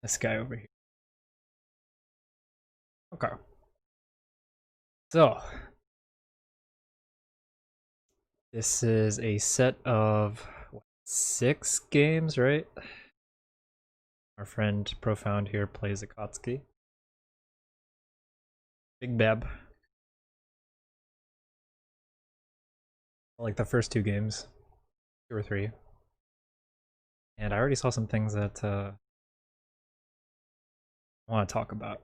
This guy over here. Okay. So this is a set of 6 games, right? Our friend Profound here plays Akatsuki. Big Beb. Like the first 2 games. 2 or 3. And I already saw some things that I want to talk about.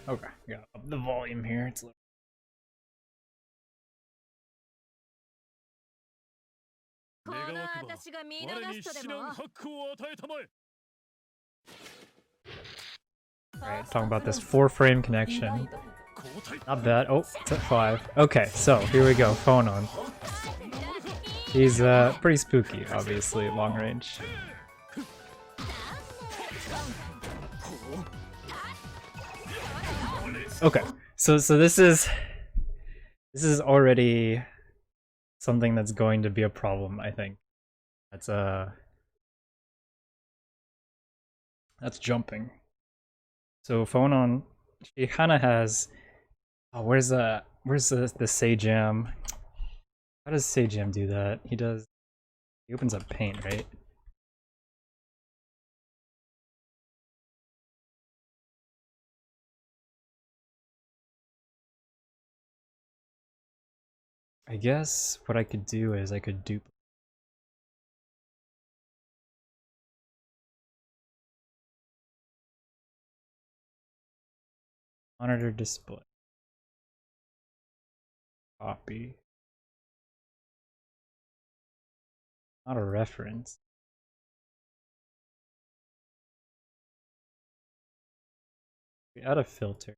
Okay. Got up the volume here. It's Alright, talking about this 4-frame connection. Not bad. Oh, it's at 5. Okay, so here we go. Phone on. He's pretty spooky, obviously, long range. Okay, so this is already something that's going to be a problem, I think. That's jumping. So phone on, she kind of has. Oh, where's the Sajam? How does Sajam do that? He opens up paint, right? I guess what I could do is I could duplicate. Monitor display. Copy. Not a reference. We add a filter.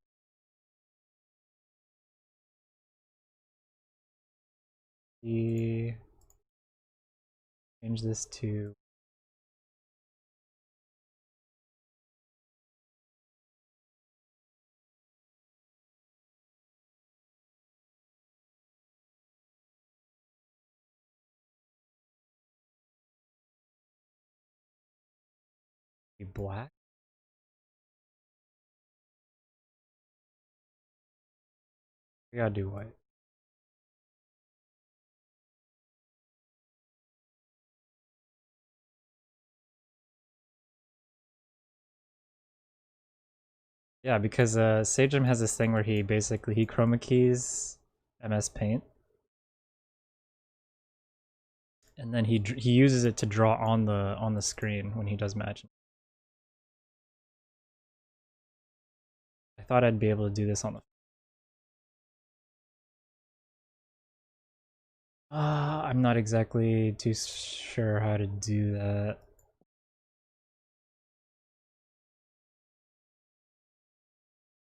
We change this to black. We gotta do white. Yeah, because Sajam has this thing where he chroma keys MS Paint, and then he uses it to draw on the screen when he does matching. I thought I'd be able to do this on the. I'm not exactly too sure how to do that.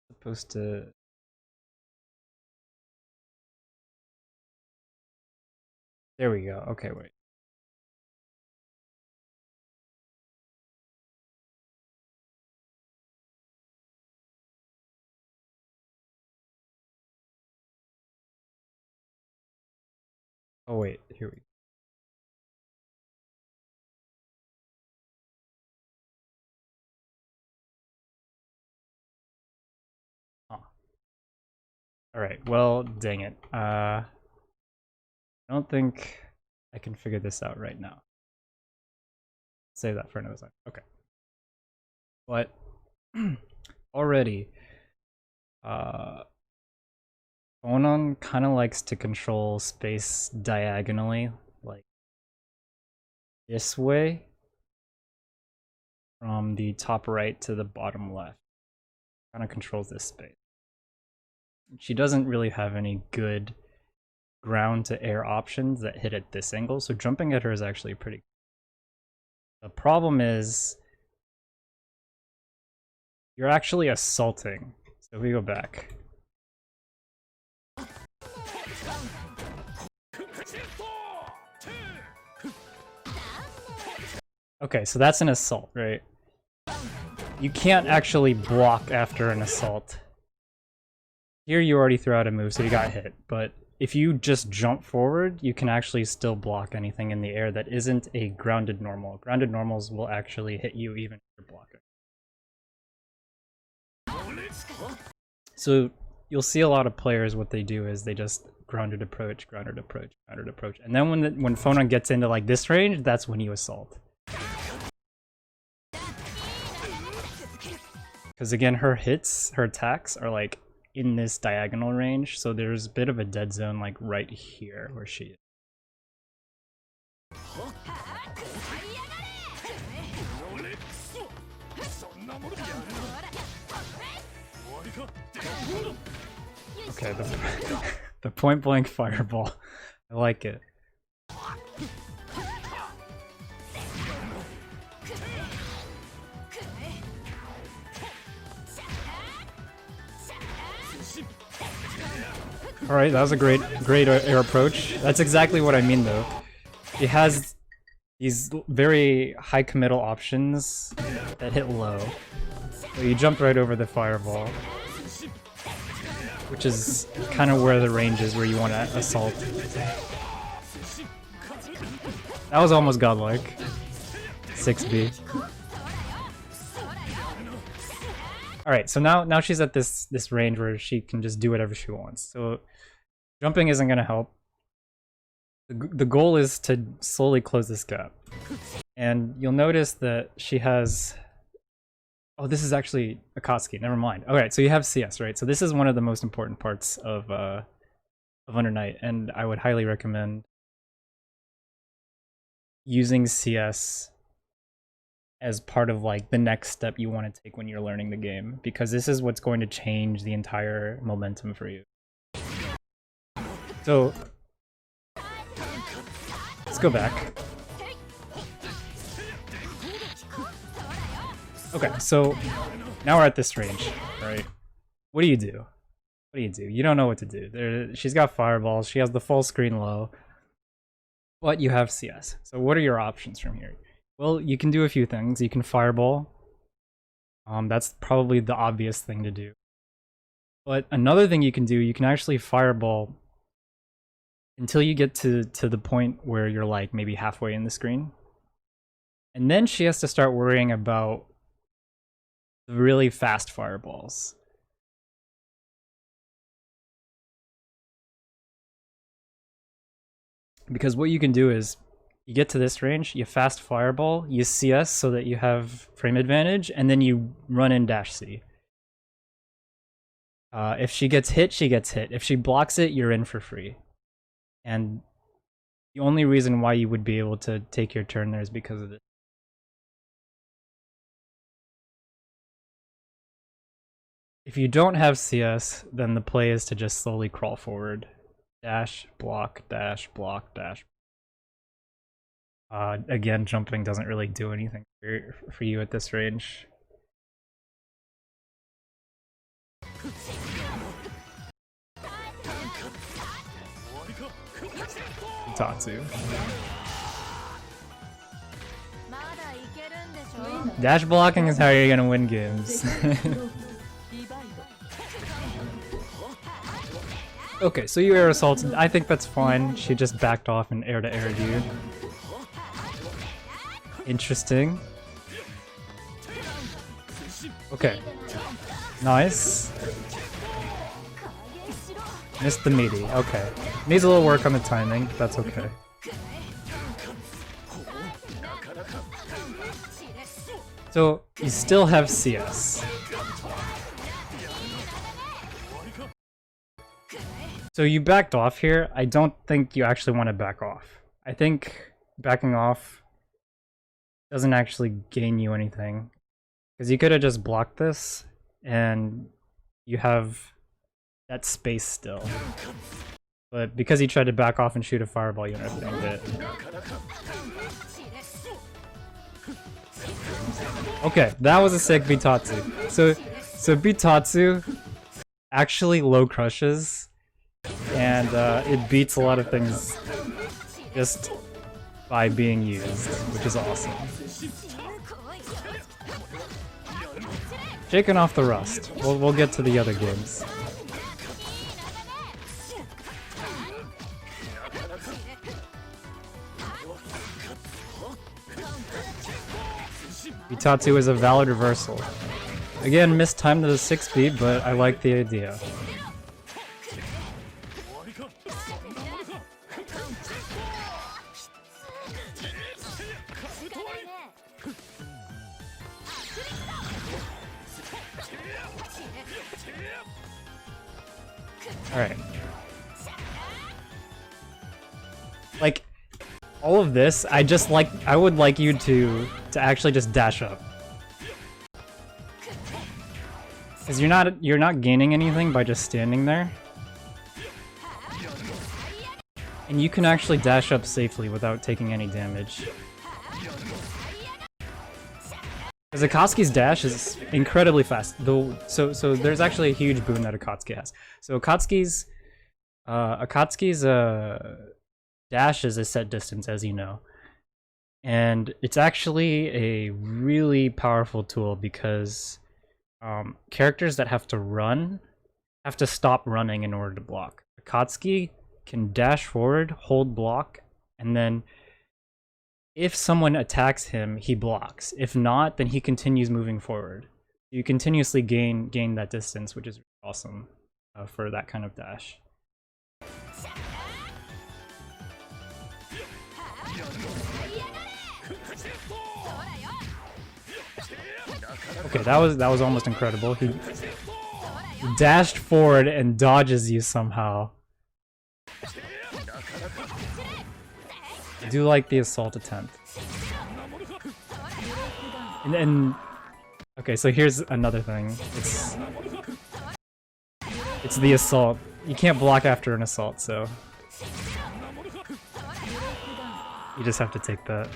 Supposed to. There we go. Okay, wait. Oh wait, here we go. Huh. Alright, well, dang it. I don't think I can figure this out right now. Save that for another time. Okay. But already, Onan kind of likes to control space diagonally, like this way, from the top right to the bottom left. Kind of controls this space. She doesn't really have any good ground to air options that hit at this angle, so jumping at her is actually pretty. The problem is you're actually assaulting. So if we go back. Okay, so that's an assault, right? you can't actually block after an assault. Here you already threw out a move, so you got hit, but if you just jump forward, you can actually still block anything in the air that isn't a grounded normal. Grounded normals will actually hit you even if you're blocking. So you'll see a lot of players, what they do is they just grounded approach, grounded approach, grounded approach. And then when Phonon gets into like this range, that's when you assault. Because again, her hits, her attacks are like in this diagonal range, so there's a bit of a dead zone like right here where she is. Okay, the point blank fireball. I like it. Alright, that was a great air approach. That's exactly what I mean though. It has these very high committal options that hit low. So you jump right over the fireball, which is kind of where the range is where you want to assault. That was almost godlike. 6B. Alright, so now she's at this range where she can just do whatever she wants. So jumping isn't going to help. The goal is to slowly close this gap. And you'll notice that she has... Oh, this is actually Akatsuki, never mind. Alright, so you have CS, right? So this is one of the most important parts of Under Night, and I would highly recommend using CS as part of like the next step you want to take when you're learning the game, because this is what's going to change the entire momentum for you. So let's go back. Okay, so now we're at this range, right? What do you do? What do you do? You don't know what to do. She's got fireballs, she has the full screen low, but you have CS. So what are your options from here? Well, you can do a few things. You can fireball. That's probably the obvious thing to do. But another thing you can do, you can actually fireball until you get to the point where you're like maybe halfway in the screen. And then she has to start worrying about the really fast fireballs. Because what you can do is, you get to this range, you fast fireball, you CS so that you have frame advantage, and then you run in dash C. If she gets hit, she gets hit. If she blocks it, you're in for free. And the only reason why you would be able to take your turn there is because of this. If you don't have CS, then the play is to just slowly crawl forward. Dash, block, dash, block, dash. Again, jumping doesn't really do anything for you at this range. Tatsu. Dash blocking is how you're gonna win games. Okay, so you air assaulted. I think that's fine. She just backed off and air to air you. Interesting. Okay. Nice. Missed the meaty. Okay. Needs a little work on the timing, but that's okay. So, you still have CS. So you backed off here. I don't think you actually want to back off. I think backing off doesn't actually gain you anything. Because you could have just blocked this, and you have that space still. But because you tried to back off and shoot a fireball, you end up getting hit. Okay, that was a sick Bitatsu. So Bitatsu actually low crushes, and it beats a lot of things just by being used, which is awesome. Shaking off the rust. We'll get to the other games. Itatsu is a valid reversal. Again, mistimed to the 6 beat, but I like the idea. Alright. Like, all of this, I would like you to actually just dash up. Because you're not gaining anything by just standing there. And you can actually dash up safely without taking any damage. Because Akatsuki's dash is incredibly fast. So there's actually a huge boon that Akatsuki has. So Akatsuki's dash is a set distance, as you know. And it's actually a really powerful tool because characters that have to run have to stop running in order to block. Akatsuki can dash forward, hold block, and then if someone attacks him, he blocks. If not, then he continues moving forward. You continuously gain that distance, which is awesome for that kind of dash. Okay, that was almost incredible. He dashed forward and dodges you somehow. I do like the assault attempt. And okay, so here's another thing. It's the assault. You can't block after an assault, so you just have to take that.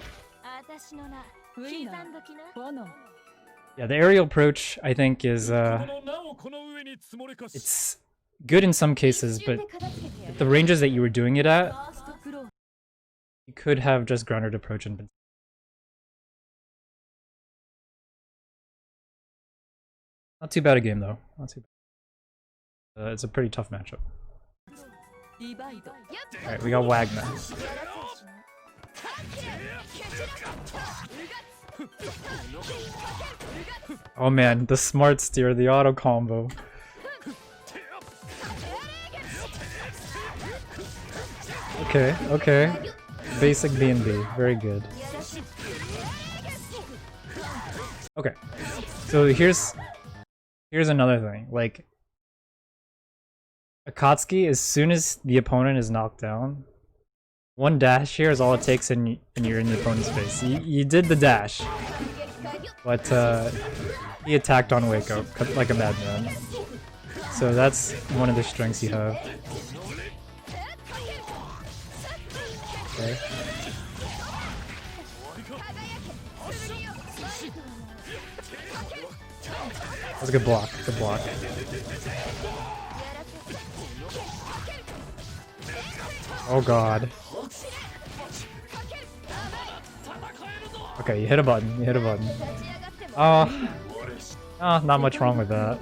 Yeah, the aerial approach, I think, is it's good in some cases, but at the ranges that you were doing it at, you could have just grounded approach and been. Not too bad a game though. Not too bad. It's a pretty tough matchup. Alright, we got Wagner. Oh man, the smart steer, the auto combo. Okay, okay. Basic B&B, very good. Okay, so here's another thing. Like, Akatsuki, as soon as the opponent is knocked down, one dash here is all it takes and you're in the opponent's face. You did the dash, but he attacked on wake up like a madman. So that's one of the strengths you have. Okay. That was a good block, good block. Oh god. Okay, you hit a button, you hit a button. Oh, not much wrong with that.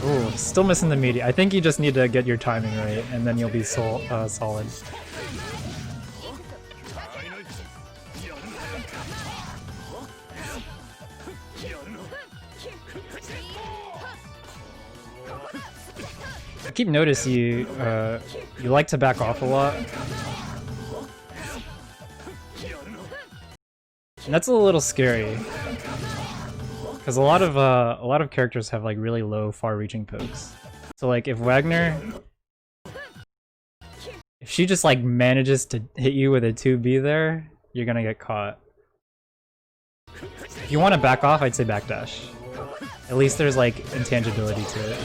Ooh, still missing the meaty. I think you just need to get your timing right, and then you'll be solid. I keep noticing you like to back off a lot. And that's a little scary. Because a lot of characters have like really low far-reaching pokes. So like if Wagner, if she just like manages to hit you with a 2B there, you're gonna get caught. If you want to back off, I'd say backdash. At least there's like intangibility to it.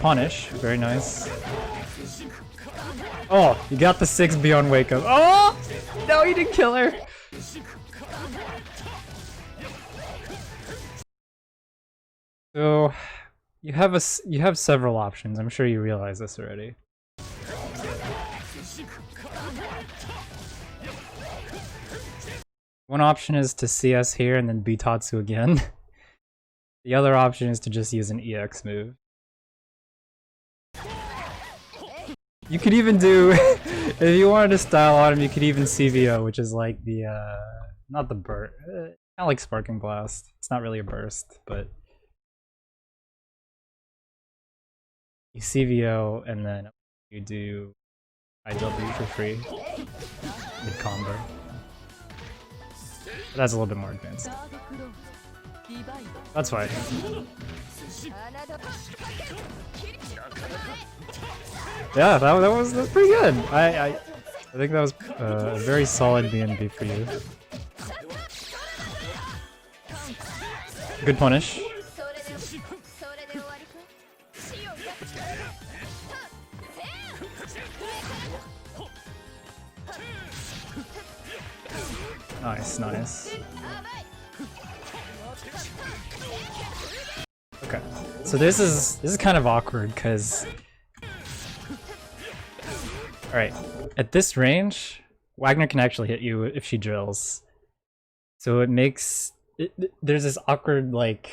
Punish, very nice. Oh, you got the 6 beyond wake up. Oh! No, you didn't kill her! So, you have several options. I'm sure you realize this already. One option is to CS here and then Bitatsu again. The other option is to just use an EX move. You could even do, if you wanted to style on him, you could even CVO, which is like the, not the burst, kind of like Sparking Blast. It's not really a burst, but you CVO and then you do IW for free mid combo. That's a little bit more advanced. That's fine. Yeah, that was pretty good. I think that was a very solid BNB for you. Good punish. Nice, nice. Okay, so this is kind of awkward because, all right, at this range, Wagner can actually hit you if she drills. So it makes there's this awkward, like,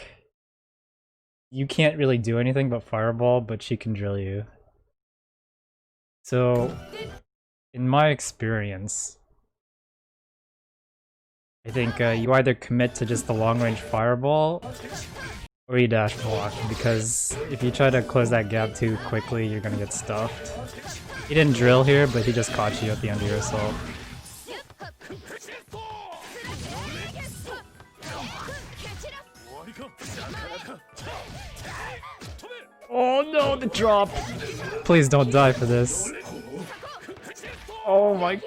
you can't really do anything but fireball, but she can drill you. So in my experience, I think you either commit to just the long-range fireball, or you dash block, because if you try to close that gap too quickly, you're gonna get stuffed. He didn't drill here, but he just caught you at the end of your assault. Oh no, the drop! Please don't die for this. Oh my...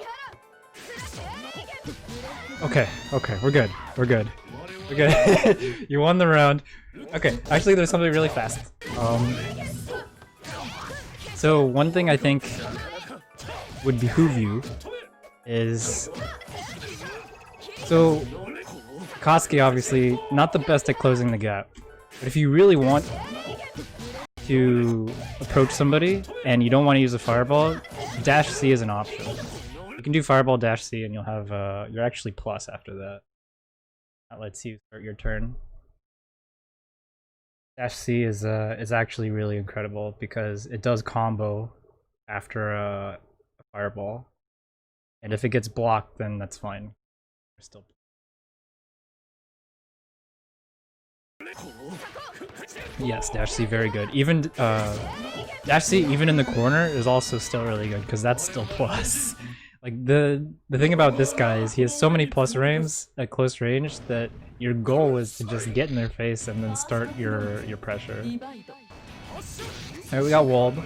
Okay, we're good. We're good. You won the round. Okay, actually there's something really fast. So one thing I think would behoove you is... So, Koski obviously not the best at closing the gap, but if you really want to approach somebody and you don't want to use a fireball, dash C is an option. You can do fireball dash C and you'll have you're actually plus after that. That lets you start your turn. Dash C is actually really incredible because it does combo after a fireball, and if it gets blocked, then that's fine. We're still. Yes, dash C very good. Even dash C even in the corner is also still really good because that's still plus. Like the thing about this guy is he has so many plus frames at close range that your goal is to just get in their face and then start your pressure. Alright, we got walled.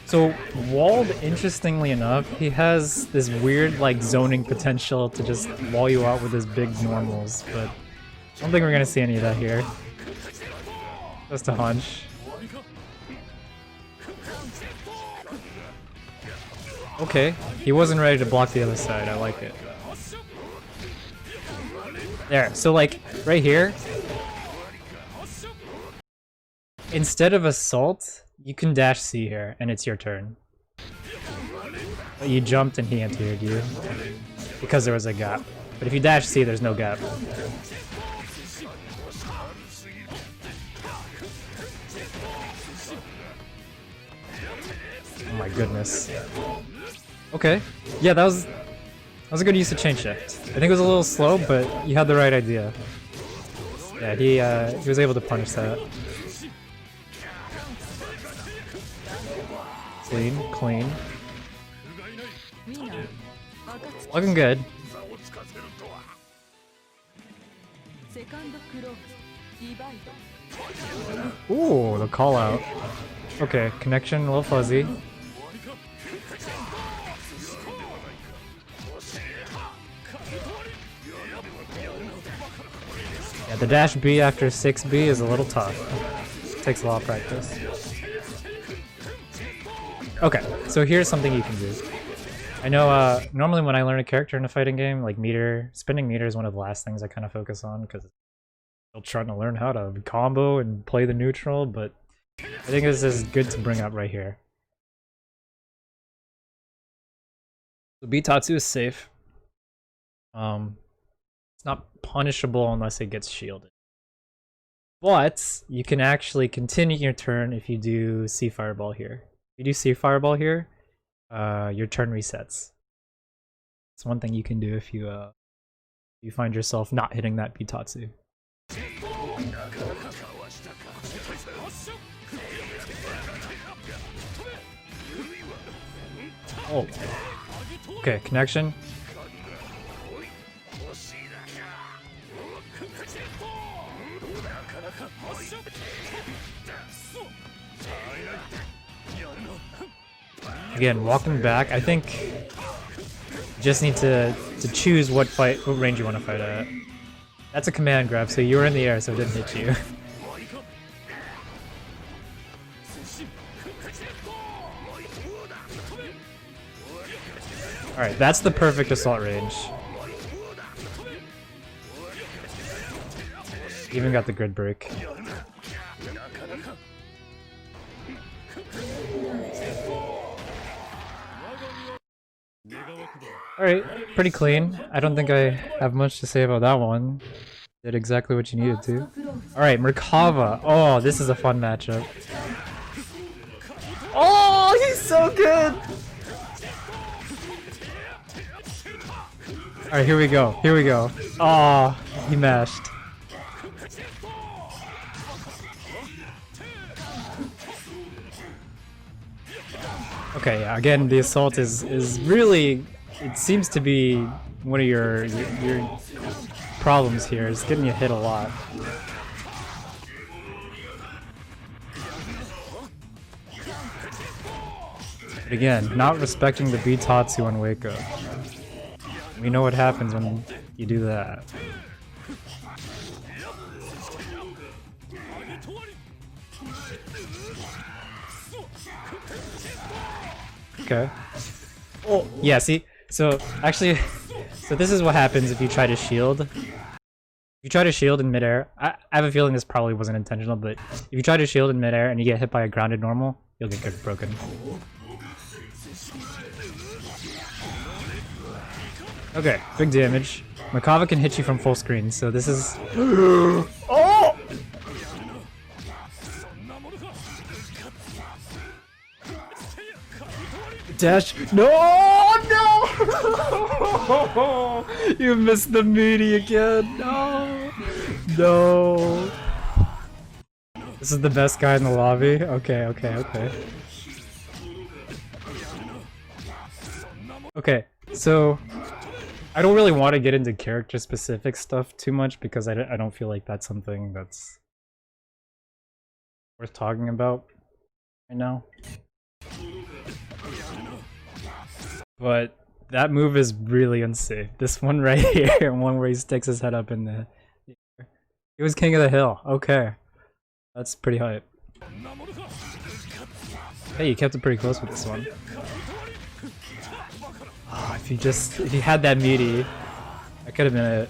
So walled, interestingly enough, he has this weird like zoning potential to just wall you out with his big normals, but I don't think we're gonna see any of that here. Just a hunch. Okay, he wasn't ready to block the other side, I like it. There, so like, right here, instead of assault, you can dash C here, and it's your turn. But you jumped and he anti-aired you, because there was a gap. But if you dash C, there's no gap. Oh my goodness. Okay. Yeah, that was a good use of chain shift. I think it was a little slow, but you had the right idea. Yeah, he was able to punish that. Clean. Looking good. Ooh, the call out. Okay, connection a little fuzzy. Yeah, The dash B after 6B is a little tough. Takes a lot of practice. Okay, so here's something you can do. I know normally when I learn a character in a fighting game, like spinning meter is one of the last things I kind of focus on because I'm still trying to learn how to combo and play the neutral, but I think this is good to bring up right here. So Bitatsu is safe. It's not punishable unless it gets shielded. But you can actually continue your turn if you do C Fireball here. If you do C Fireball here, your turn resets. It's one thing you can do if you find yourself not hitting that Bitatsu. Oh. Okay, connection. Again, walking back, I think you just need to choose what range you want to fight at. That's a command grab, so you were in the air, so it didn't hit you. Alright, that's the perfect assault range. Even got the grid break. Alright, pretty clean. I don't think I have much to say about that one. Did exactly what you needed to. Alright, Merkava. Oh, this is a fun matchup. Oh, he's so good! Alright, here we go. Here we go. Oh, he mashed. Okay, yeah, again, the assault is really, it seems to be one of your problems here, is getting you hit a lot. But again, not respecting the Bitatsu on Wake Up. We know what happens when you do that. Okay. Oh, yeah, see? So, actually, so this is what happens if you try to shield. If you try to shield in midair, I have a feeling this probably wasn't intentional, but if you try to shield in midair and you get hit by a grounded normal, you'll get broken. Okay, big damage. Merkava can hit you from full screen, so this is... Oh! Dash. No! No! You missed the meaty again. No! No! This is the best guy in the lobby? Okay, okay, okay. Okay, so... I don't really want to get into character-specific stuff too much because I don't feel like that's something that's worth talking about right now. But that move is really unsafe. This one right here, one where he sticks his head up in the air. He was king of the hill. Okay. That's pretty hype. Hey, you kept it pretty close with this one. Oh, if you had that meaty, that could have been it.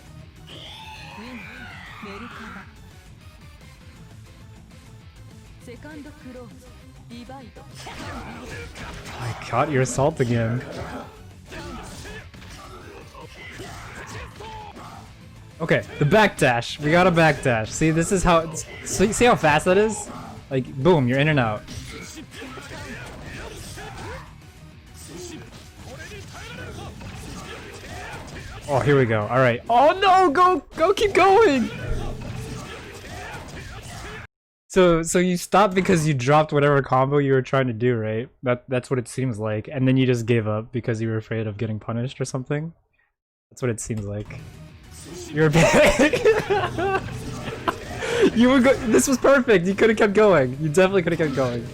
I caught your assault again. Okay, the backdash. We got a backdash. See, this is how. See how fast that is? Like, boom, you're in and out. Oh, here we go. All right. Oh no, go, keep going. So you stopped because you dropped whatever combo you were trying to do, right? That's what it seems like, and then you just gave up because you were afraid of getting punished or something. That's what it seems like. You're big. You were this was perfect. You could have kept going. You definitely could have kept going.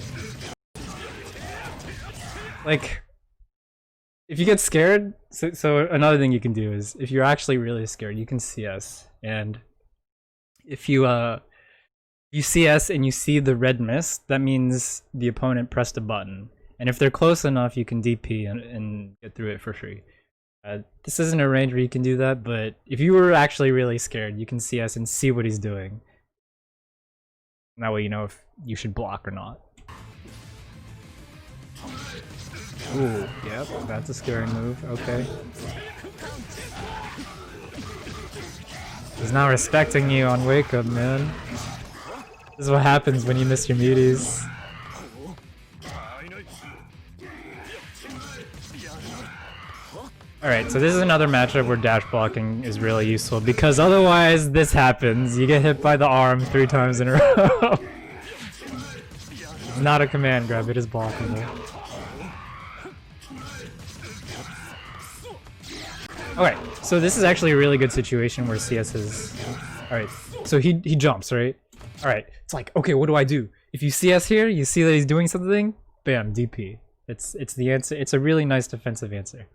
Like, if you get scared, so another thing you can do is if you're actually really scared, you can CS, and if you CS and you see the red mist, that means the opponent pressed a button. And if they're close enough, you can DP and get through it for free. This isn't a range where you can do that, but if you were actually really scared, you can CS and see what he's doing. And that way you know if you should block or not. Ooh, yep, that's a scary move, okay. He's not respecting you on wake up, man. This is what happens when you miss your muties. Alright, so this is another matchup where dash blocking is really useful, because otherwise this happens. You get hit by the arm 3 times in a row. It's not a command grab, it is blockable. Okay, so this is actually a really good situation where CS is... Alright, so he jumps, right? Alright, it's like, okay, what do I do? If you CS here, you see that he's doing something, bam, DP. It's the answer. It's a really nice defensive answer.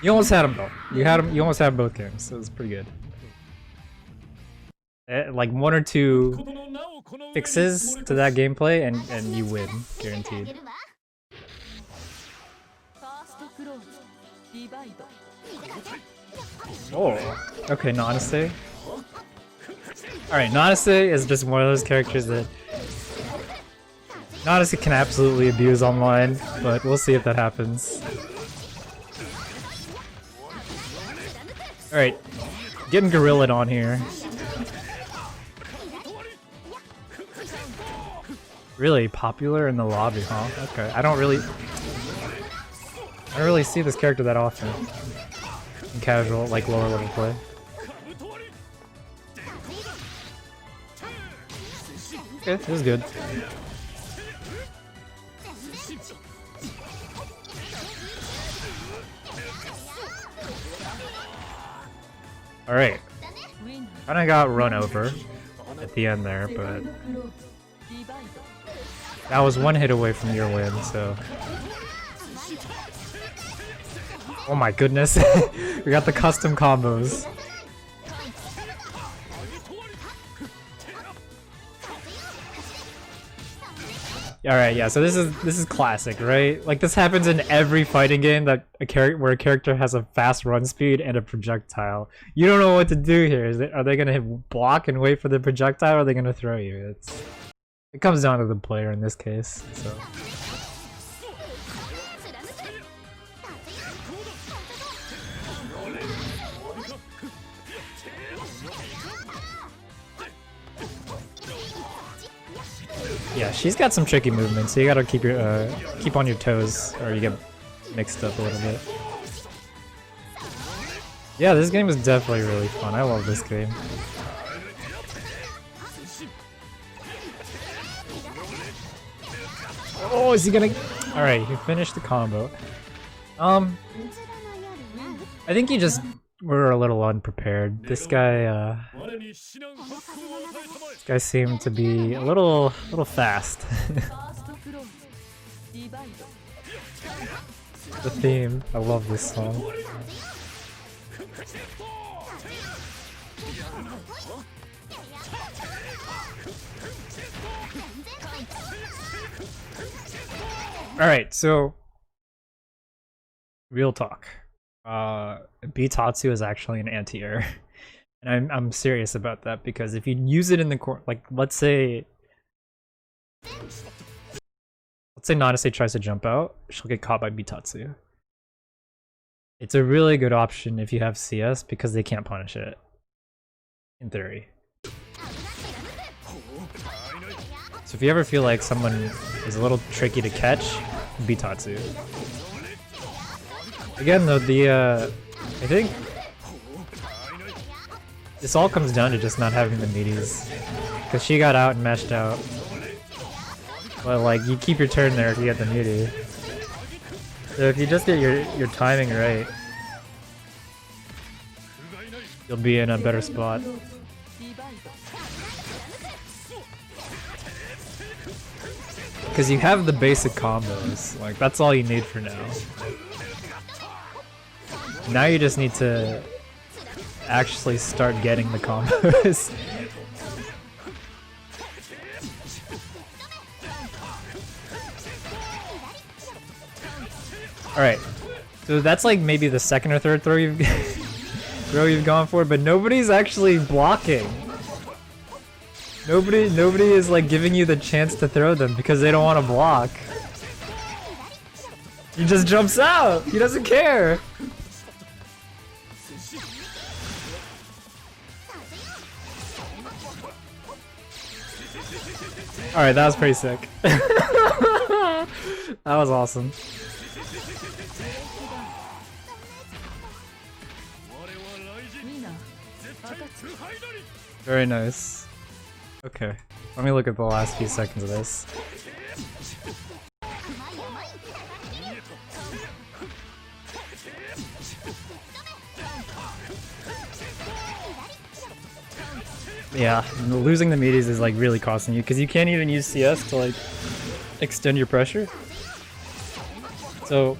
You almost had him though. You almost had both games, so it was pretty good. Like 1 or 2 fixes to that gameplay and you win, guaranteed. Oh, okay, Nanase. Alright, Nanase is just one of those characters that Nanase can absolutely abuse online, but we'll see if that happens. Alright, getting gorilla'd on here. Really popular in the lobby, huh? Okay, I don't really see this character that often in casual, like lower level play. Okay, this is good. Alright. Kinda got run over at the end there, but that was 1 hit away from your win, so... Oh my goodness, we got the custom combos. Alright, yeah, so this is classic, right? Like this happens in every fighting game that where a character has a fast run speed and a projectile. You don't know what to do here. Are they gonna block and wait for the projectile, or are they gonna throw you? It comes down to the player in this case, so. Yeah, she's got some tricky movements, so you gotta keep on your toes, or you get mixed up a little bit. Yeah, this game is definitely really fun. I love this game. Oh, is he gonna... Alright, he finished the combo. I think you just were a little unprepared. This guy seemed to be a little fast. The theme, I love this song. Alright, so real talk. Bitatsu is actually an anti-air. And I'm serious about that, because if you use it in the court, like let's say Nanase tries to jump out, she'll get caught by Bitatsu. It's a really good option if you have CS because they can't punish it. In theory. So if you ever feel like someone is a little tricky to catch, Bitatsu. Again though, I think this all comes down to just not having the meaties, because she got out and meshed out. But like, you keep your turn there if you get the meaty. So if you just get your timing right, you'll be in a better spot. Because you have the basic combos, like that's all you need for now. Now you just need to actually start getting the combos. Alright, so that's like maybe the second or third throw you've gone for, but nobody's actually blocking. Nobody is like giving you the chance to throw them because they don't want to block. He just jumps out. He doesn't care. Alright, that was pretty sick. That was awesome. Very nice. Okay, let me look at the last few seconds of this. Yeah, losing the meaties is like really costing you because you can't even use CS to like extend your pressure. So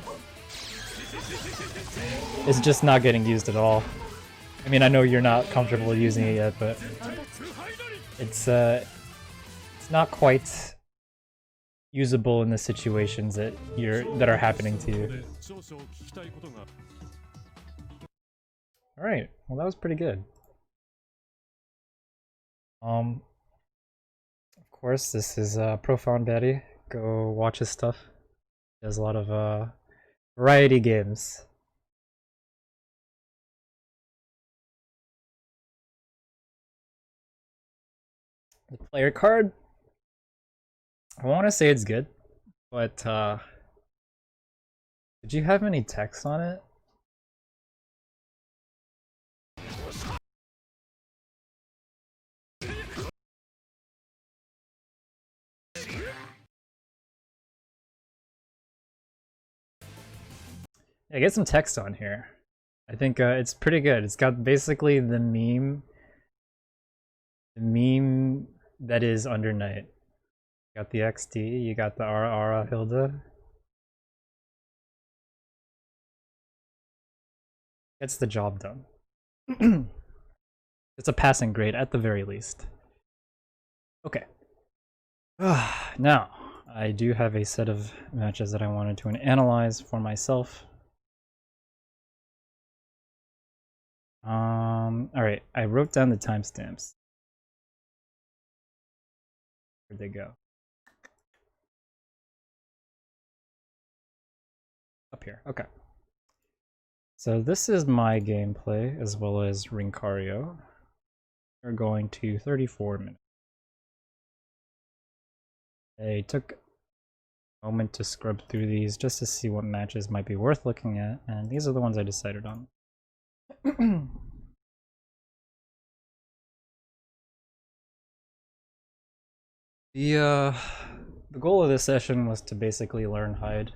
it's just not getting used at all. I mean, I know you're not comfortable using it yet, but it's not quite usable in the situations that are happening to you. All right, well that was pretty good. Of course, this is Profound Daddy. Go watch his stuff. He does a lot of variety games. The player card, I want to say it's good, but did you have any text on it? Yeah, get some text on here. I think it's pretty good. It's got basically the meme that is Under Night. You got the XD, you got the Ara Hilda. Gets the job done. It's a passing grade at the very least. Okay. Now, I do have a set of matches that I wanted to analyze for myself. Alright, I wrote down the timestamps. Where'd they go? Up here, okay. So this is my gameplay as well as Rinkario. We're going to 34 minutes. I took a moment to scrub through these just to see what matches might be worth looking at, and these are the ones I decided on. The goal of this session was to basically learn hide,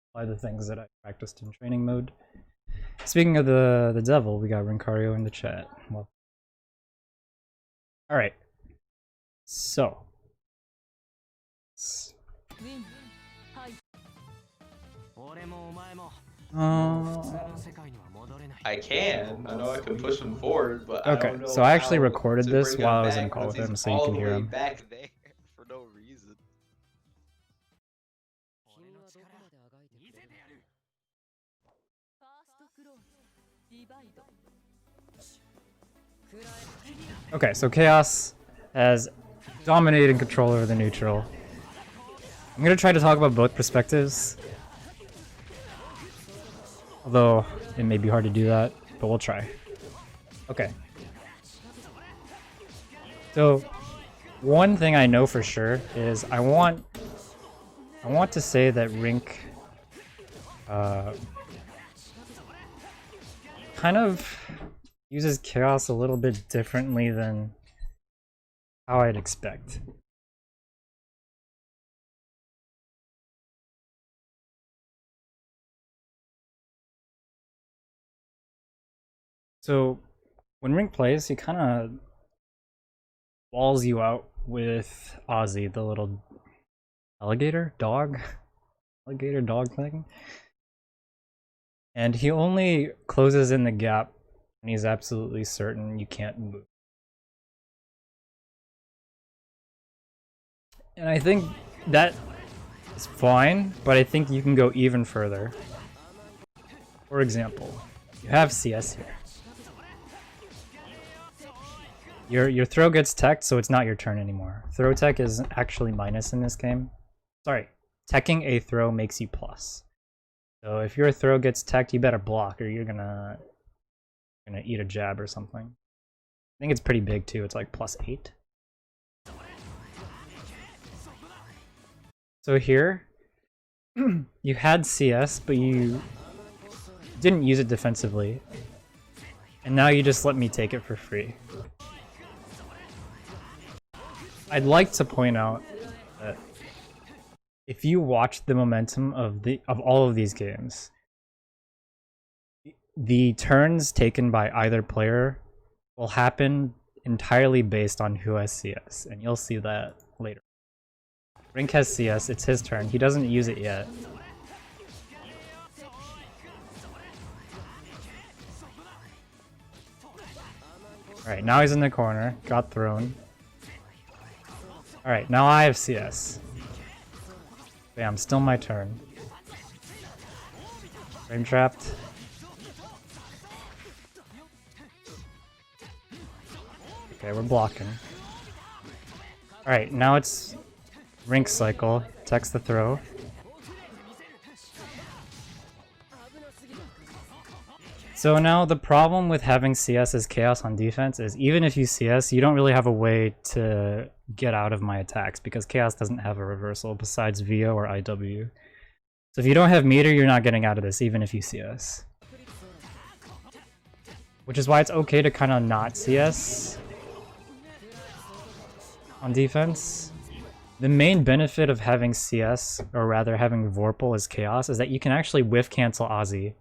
apply the things that I practiced in training mode. Speaking of the devil, we got Rinkario in the chat. Well, all right. So. I can. I know I can push him forward, but okay. I don't know so I actually recorded to this bring while I him was in back call with once him, he's so you all can the hear way him. back there for no reason. Okay, so Chaos has dominating control over the neutral. I'm gonna try to talk about both perspectives. Although, it may be hard to do that, but we'll try. Okay. So, one thing I know for sure is I want to say that Rink kind of uses Chaos a little bit differently than how I'd expect. So, when Rink plays, he kind of walls you out with Ozzy, the little alligator dog thing. And he only closes in the gap when he's absolutely certain you can't move. And I think that is fine, but I think you can go even further. For example, you have CS here. Your throw gets teched, so it's not your turn anymore. Throw tech is actually minus in this game. Sorry, teching a throw makes you plus. So if your throw gets teched, you better block, or you're gonna eat a jab or something. I think it's pretty big too. It's like +8. So here, you had CS, but you didn't use it defensively, and now you just let me take it for free. I'd like to point out that if you watch the momentum of all of these games, the turns taken by either player will happen entirely based on who has CS, and you'll see that later. Rink has CS, it's his turn. He doesn't use it yet. Alright, now he's in the corner. Got thrown. Alright, now I have CS. Bam, still my turn. Frame trapped. Okay, we're blocking. Alright, now it's Rink cycle. Text the throw. So now the problem with having CS as chaos on defense is even if you CS, you don't really have a way to get out of my attacks because chaos doesn't have a reversal besides VO or IW. So if you don't have meter, you're not getting out of this even if you CS. Which is why it's okay to kind of not CS on defense. The main benefit of having CS, or rather having Vorpal as chaos, is that you can actually whiff cancel Ozzy.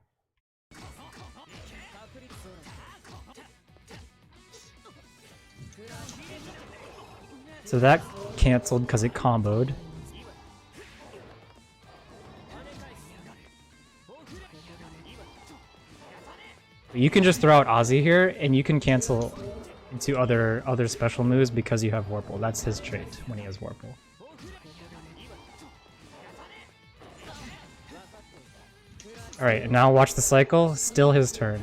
So that canceled because it comboed. But you can just throw out Ozzy here, and you can cancel into other special moves because you have Vorpal. That's his trait when he has Vorpal. Alright, and now watch the cycle. Still his turn.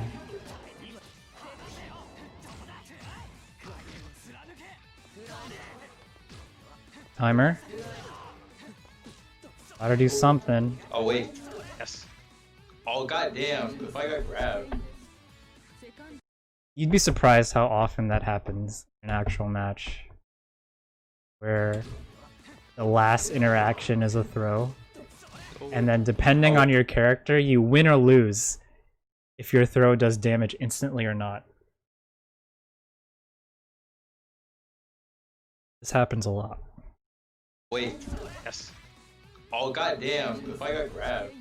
Timer. Gotta do something. Oh wait. Yes. Oh goddamn! If I got grabbed. You'd be surprised how often that happens in an actual match. Where the last interaction is a throw. And then depending on your character, you win or lose if your throw does damage instantly or not. This happens a lot. Wait. Yes. Oh goddamn! If I got grabbed.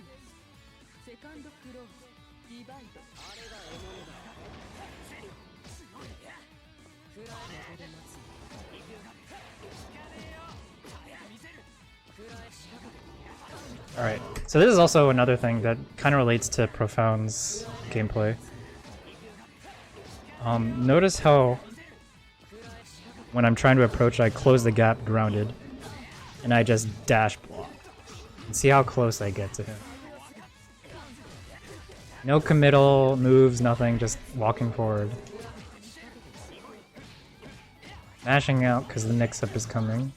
Alright, so this is also another thing that kind of relates to Profound's gameplay. Notice how when I'm trying to approach, I close the gap grounded, and I just dash block. And see how close I get to him. No committal moves, nothing, just walking forward. Mashing out because the mix-up is coming.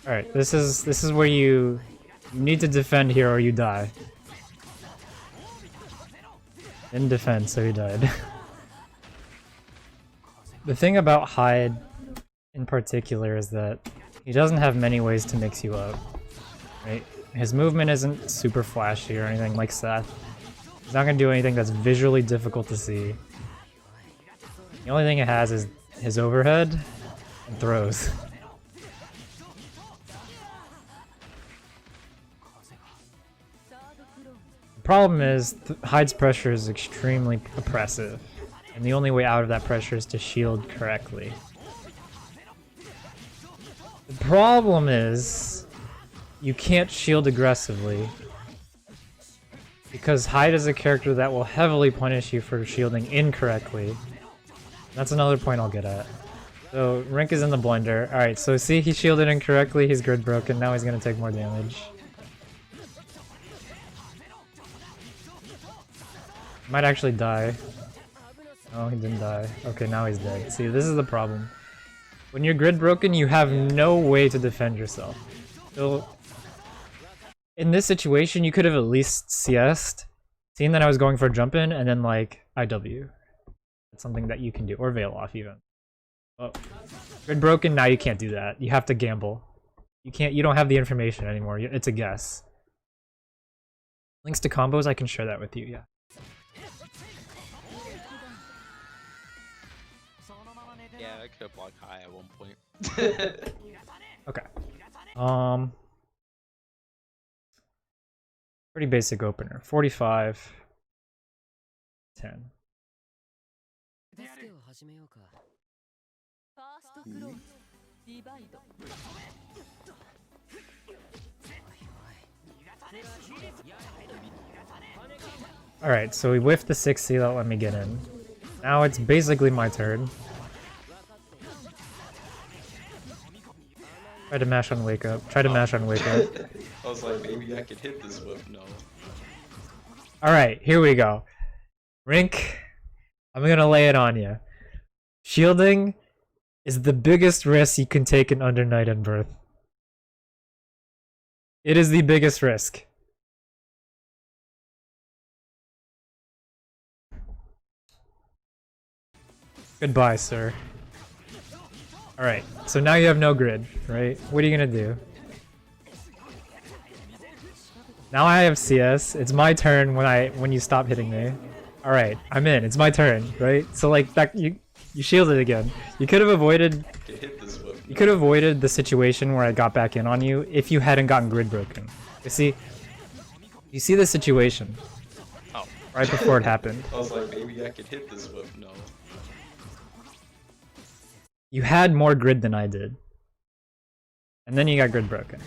Alright, this is where you need to defend here or you die. Didn't defend, so he died. The thing about Hyde in particular is that he doesn't have many ways to mix you up. Right? His movement isn't super flashy or anything like Seth. He's not gonna do anything that's visually difficult to see. The only thing it has is his overhead and throws. The problem is, Hyde's pressure is extremely oppressive, and the only way out of that pressure is to shield correctly. The problem is you can't shield aggressively. Because Hyde is a character that will heavily punish you for shielding incorrectly. That's another point I'll get at. So, Rink is in the blender. Alright, so see, he shielded incorrectly, he's grid broken, now he's gonna take more damage. Might actually die. Oh, he didn't die. Okay, now he's dead. See, this is the problem. When you're grid broken, you have no way to defend yourself. So, in this situation, you could have at least CS'd, seen that I was going for a jump in, and then like IW. That's something that you can do, or veil off even. Oh, grid broken. Now you can't do that. You have to gamble. You can't. You don't have the information anymore. It's a guess. Links to combos, I can share that with you. Yeah. Yeah, I could have blocked high at one point. Okay. Pretty basic opener. 45. 10. Alright, so we whiffed the 6C that let me get in. Now it's basically my turn. Try to mash on wake up. Try to mash on wake up. I was like, maybe I could hit this whip. No. Alright, here we go. Rink, I'm gonna lay it on you. Shielding is the biggest risk you can take in Under Night and Birth. It is the biggest risk. Goodbye, sir. Alright, so now you have no grid, right? What are you gonna do? Now I have CS. It's my turn when you stop hitting me. Alright, I'm in. It's my turn, right? So like that you shielded again. You could have avoided the situation where I got back in on you if you hadn't gotten grid broken. You see the situation. Oh. Right before it happened. I was like, maybe I could hit this whip. No. You had more grid than I did. And then you got grid broken.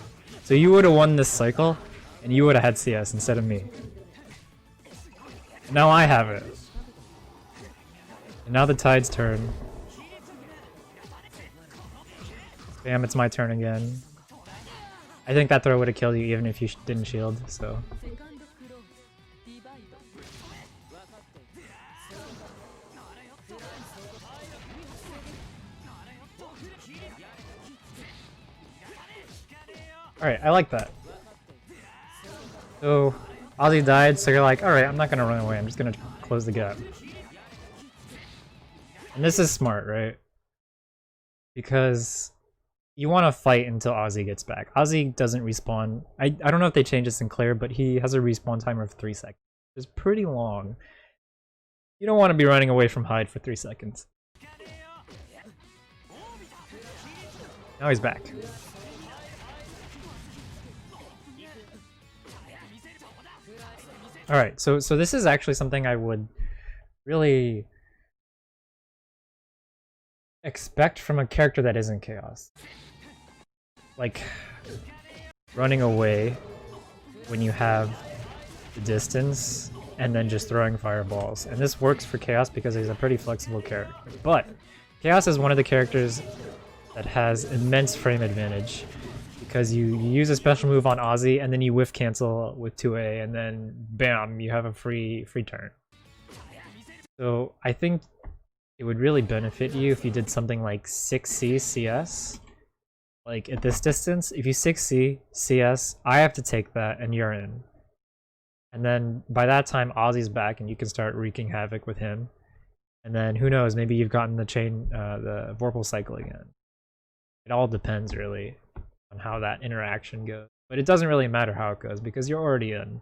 So you would have won this cycle, and you would have had CS instead of me. And now I have it. And now the tide's turn. Bam, it's my turn again. I think that throw would have killed you even if you didn't shield, so... Alright, I like that. So, Ozzy died, so you're like, alright, I'm not gonna run away, I'm just gonna close the gap. And this is smart, right? Because you want to fight until Ozzy gets back. Ozzy doesn't respawn. I don't know if they changed this in Claire, but he has a respawn timer of 3 seconds. It's pretty long. You don't want to be running away from Hyde for 3 seconds. Now he's back. Alright, so this is actually something I would really expect from a character that isn't Chaos. Like, running away when you have the distance and then just throwing fireballs. And this works for Chaos because he's a pretty flexible character. But Chaos is one of the characters that has immense frame advantage. Because you use a special move on Ozzy and then you whiff cancel with 2A and then bam, you have a free turn. So I think it would really benefit you if you did something like 6C CS. Like at this distance, if you 6C CS, I have to take that and you're in. And then by that time Ozzy's back and you can start wreaking havoc with him. And then who knows, maybe you've gotten the the Vorpal cycle again. It all depends really on how that interaction goes. But it doesn't really matter how it goes because you're already in.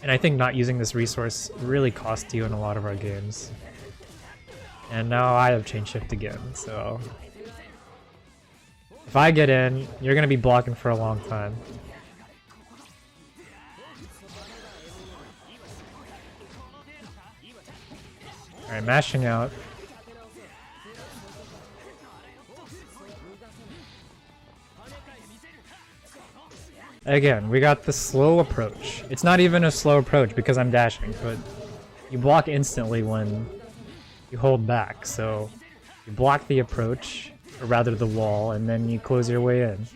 And I think not using this resource really cost you in a lot of our games. And now I have chain shift again, so... If I get in, you're gonna be blocking for a long time. Alright, mashing out. Again, we got the slow approach. It's not even a slow approach because I'm dashing, but you block instantly when you hold back. So you block the approach, or rather the wall, and then you close your way in.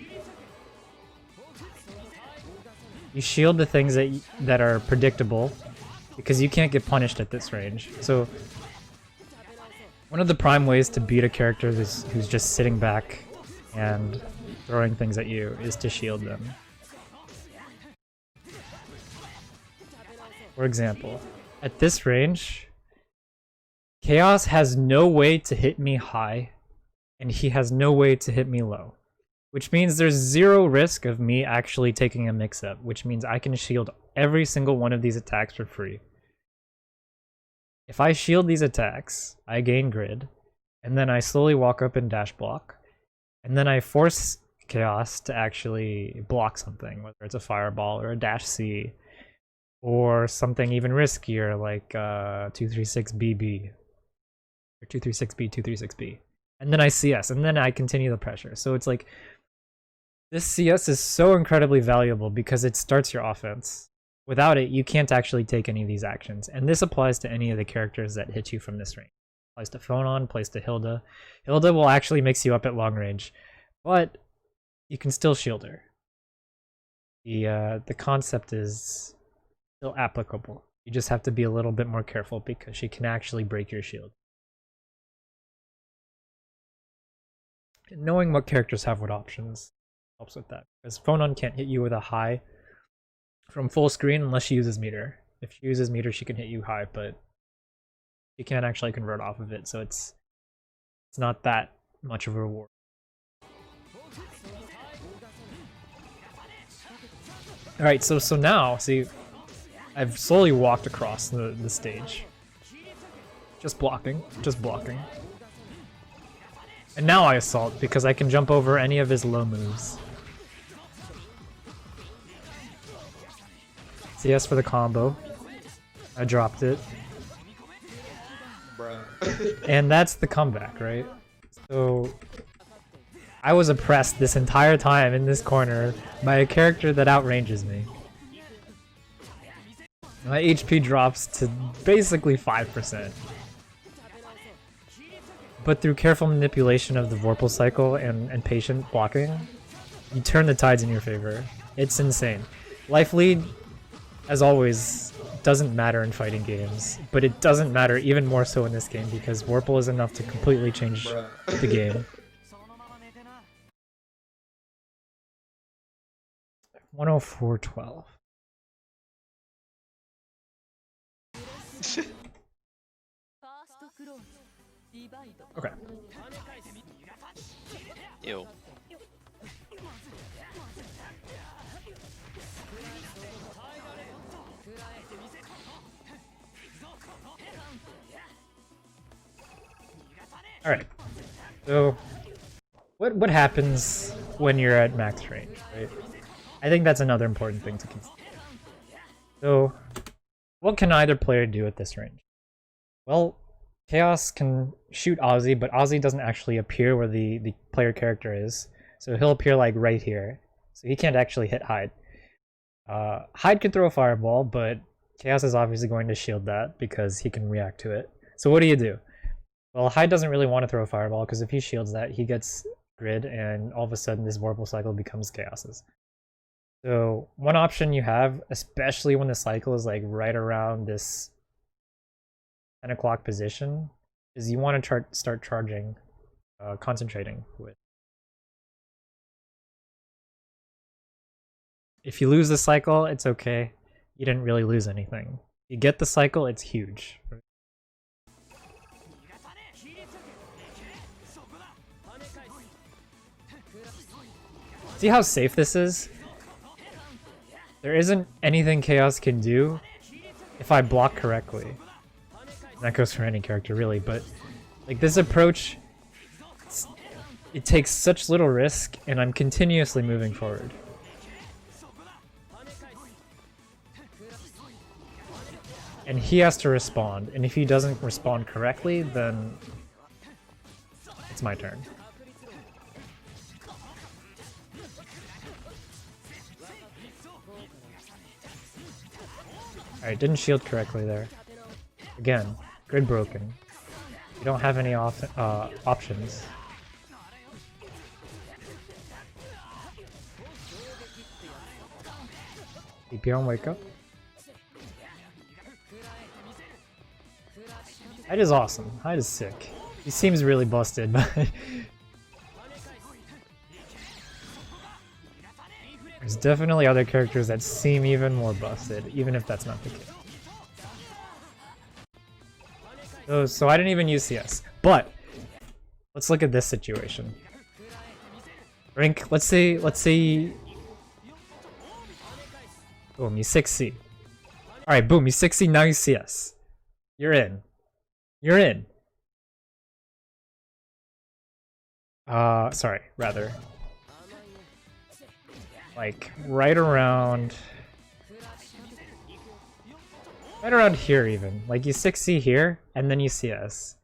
You shield the things that are predictable because you can't get punished at this range. So one of the prime ways to beat a character who's just sitting back and throwing things at you is to shield them. For example, at this range, Chaos has no way to hit me high, and he has no way to hit me low. Which means there's zero risk of me actually taking a mix-up, which means I can shield every single one of these attacks for free. If I shield these attacks, I gain grid, and then I slowly walk up and dash block, and then I force Chaos to actually block something, whether it's a fireball or a dash C, or something even riskier like 236BB, or 236B, 236B. And then I CS, and then I continue the pressure. So it's like, this CS is so incredibly valuable because it starts your offense. Without it, you can't actually take any of these actions. And this applies to any of the characters that hit you from this range. Applies to Phonon, applies to Hilda. Hilda will actually mix you up at long range, but you can still shield her. The concept is still applicable. You just have to be a little bit more careful because she can actually break your shield. And knowing what characters have what options helps with that, because Phonon can't hit you with a high from full screen unless she uses meter. If she uses meter, she can hit you high, but she can't actually convert off of it, so it's not that much of a reward. Alright, so now, see, I've slowly walked across the stage. Just blocking, just blocking. And now I assault because I can jump over any of his low moves. CS for the combo. I dropped it. Bruh. And that's the comeback, right? So I was oppressed this entire time in this corner by a character that outranges me. My HP drops to basically 5%. But through careful manipulation of the Vorpal cycle and patient blocking, you turn the tides in your favor. It's insane. Life lead, as always, doesn't matter in fighting games, but it doesn't matter even more so in this game because Vorpal is enough to completely change the game. 104.12. Okay. Ew. Alright. So what happens when you're at max range, right? I think that's another important thing to consider. So what can either player do at this range? Well, Chaos can shoot Ozzy, but Ozzy doesn't actually appear where the player character is. So he'll appear like right here. So he can't actually hit Hyde. Hyde can throw a fireball, but Chaos is obviously going to shield that because he can react to it. So what do? Well, Hyde doesn't really want to throw a fireball because if he shields that, he gets grid and all of a sudden this Vorpal cycle becomes Chaos's. So one option you have, especially when the cycle is like right around this 10 o'clock position, is you want to start charging, concentrating with. If you lose the cycle, it's okay. You didn't really lose anything. You get the cycle, it's huge. See how safe this is? There isn't anything Chaos can do if I block correctly. That goes for any character really, but like this approach, it takes such little risk and I'm continuously moving forward. And he has to respond, and if he doesn't respond correctly, then it's my turn. Alright, didn't shield correctly there. Again, grid broken. You don't have any options. DP on wake up. Hyde is awesome. Hyde is sick. He seems really busted, but there's definitely other characters that seem even more busted, even if that's not the case. So I didn't even use CS. But let's look at this situation. Rink, let's say boom, you 6C. Alright, boom, you 6C, now you CS. You're in. You're in. Sorry, rather. Like, right around here even. Like, you 6C here, and then you CS.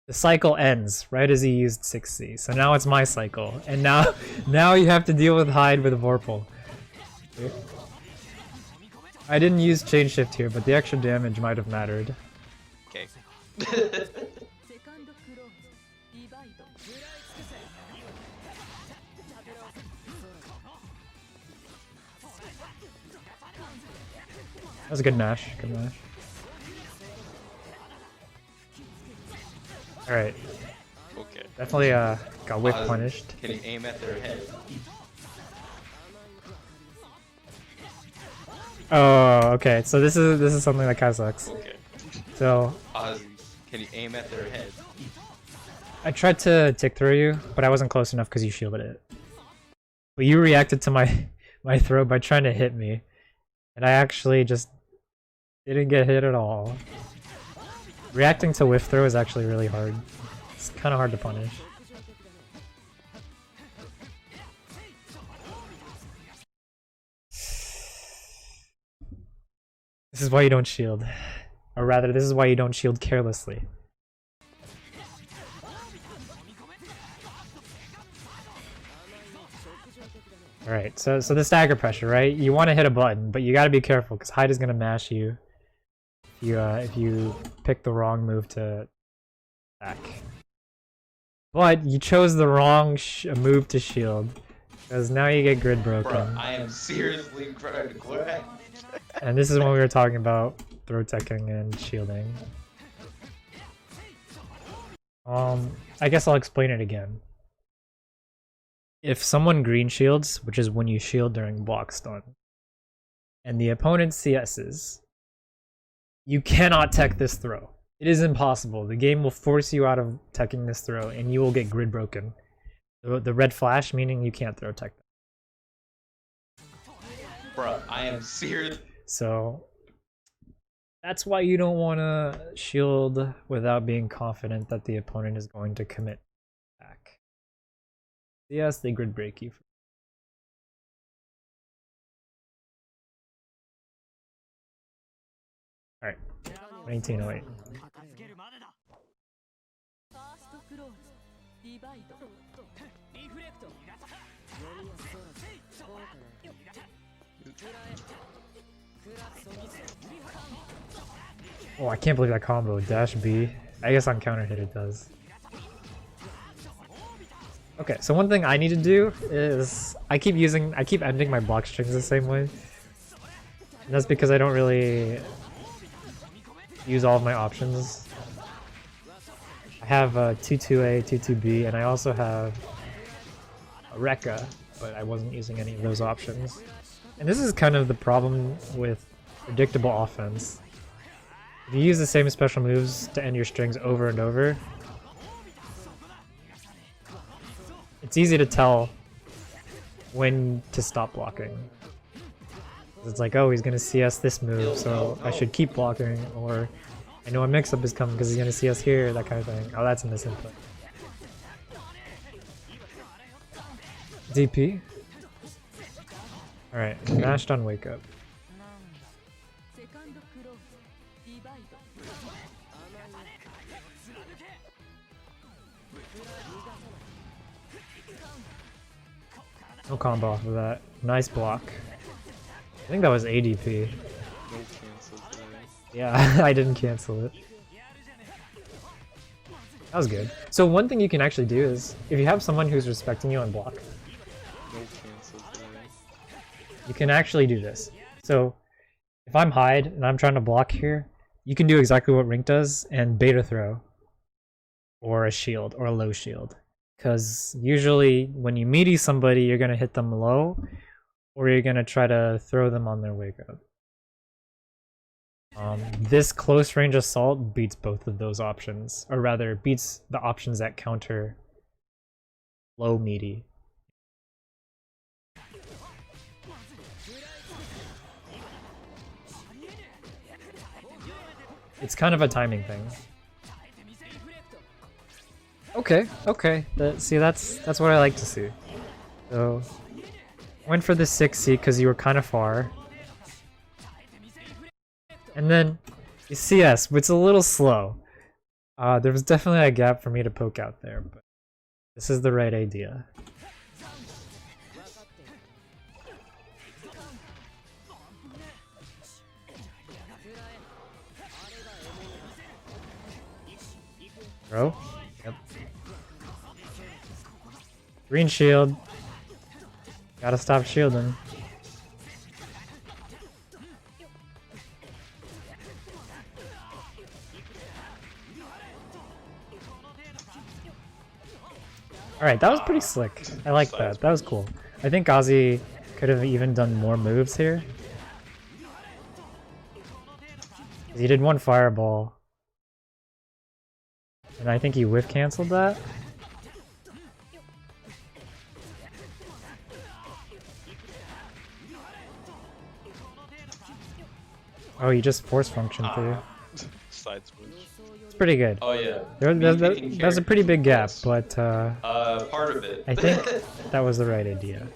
The cycle ends right as he used 6C, so now it's my cycle. And now you have to deal with Hyde with Vorpal. I didn't use chain shift here, but the extra damage might have mattered. Okay. That was a good mash. Good mash. Alright. Okay. Definitely got whip punished. Can you aim at their head? Oh, okay. So this is something that kind of sucks. Okay. So can you aim at their head? I tried to tick through you, but I wasn't close enough because you shielded it. But you reacted to my throw by trying to hit me, and I actually just didn't get hit at all. Reacting to whiff throw is actually really hard. It's kind of hard to punish. This is why you don't shield. Or rather, this is why you don't shield carelessly. Alright, so the stagger pressure, right? You want to hit a button, but you gotta be careful, because Hyde is gonna mash you if you pick the wrong move to attack. But you chose the wrong move to shield, because now you get grid broken. Bro, I am seriously trying to grind. And this is when we were talking about throw teching and shielding. I guess I'll explain it again. If someone green shields, which is when you shield during block stun, and the opponent CS's, you cannot tech this throw. It is impossible. The game will force you out of teching this throw, and you will get grid broken. The red flash meaning you can't throw tech. Bro, I am serious. So that's why you don't want to shield without being confident that the opponent is going to commit back. Yes, they grid break you. Alright, 1908. Oh, I can't believe that combo. Dash B. I guess on counter hit it does. Okay, so one thing I need to do is I keep ending my block strings the same way. And that's because I don't really use all of my options. I have a 2-2A, 2-2B, and I also have a Rekka, but I wasn't using any of those options. And this is kind of the problem with predictable offense. If you use the same special moves to end your strings over and over, it's easy to tell when to stop blocking. It's like, oh, he's gonna CS this move, so I should keep blocking, or I know a mix-up is coming because he's gonna CS here, that kind of thing. Oh, that's a misinput. DP. Alright, mashed on wake up. No combo off of that. Nice block. I think that was ADP. No cancel today. Yeah, I didn't cancel it. That was good. So one thing you can actually do is, if you have someone who's respecting you on block, No cancel today. you can actually do this. So if I'm Hyde and I'm trying to block here, you can do exactly what Rink does and bait a throw. Or a shield, or a low shield. Because usually when you meaty somebody, you're going to hit them low, or you're going to try to throw them on their wake up. This close range assault beats both of those options, or rather beats the options that counter low meaty. It's kind of a timing thing. Okay, okay. See, that's what I like to see. So, went for the 6C because you were kind of far. And then, you CS, but it's a little slow. There was definitely a gap for me to poke out there, but this is the right idea. Bro? Yep. Green shield. Gotta stop shielding. Alright, that was pretty slick. I like that. That was cool. I think Ozzy could have even done more moves here. He did one fireball. And I think he whiff canceled that. Oh, you just force function through. Side switch. It's pretty good. Oh yeah. There's a pretty big gap, but part of it. I think that was the right idea.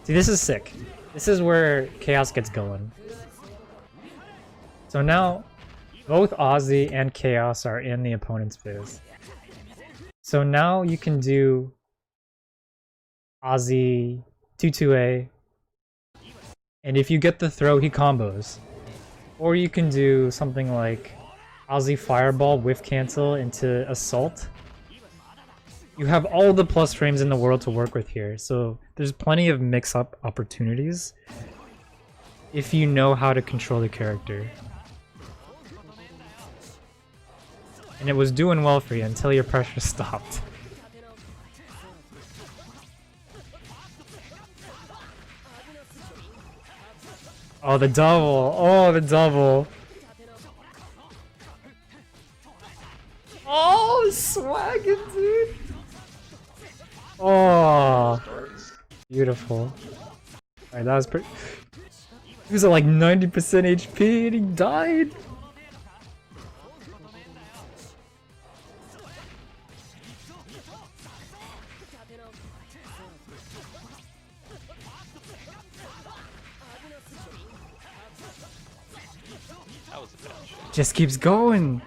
See, this is sick. This is where Chaos gets going. So now, both Ozzy and Chaos are in the opponent's phase. So now you can do Ozzy 2-2A, and if you get the throw, he combos. Or you can do something like Ozzy Fireball whiff cancel into Assault. You have all the plus frames in the world to work with here, so there's plenty of mix-up opportunities if you know how to control the character. And it was doing well for you until your pressure stopped. Oh, the double! Oh, the double! Oh, swagging, dude! Oh, beautiful. Alright, that was pretty... He was at like 90% HP and he died! That was a bad shot. Just keeps going!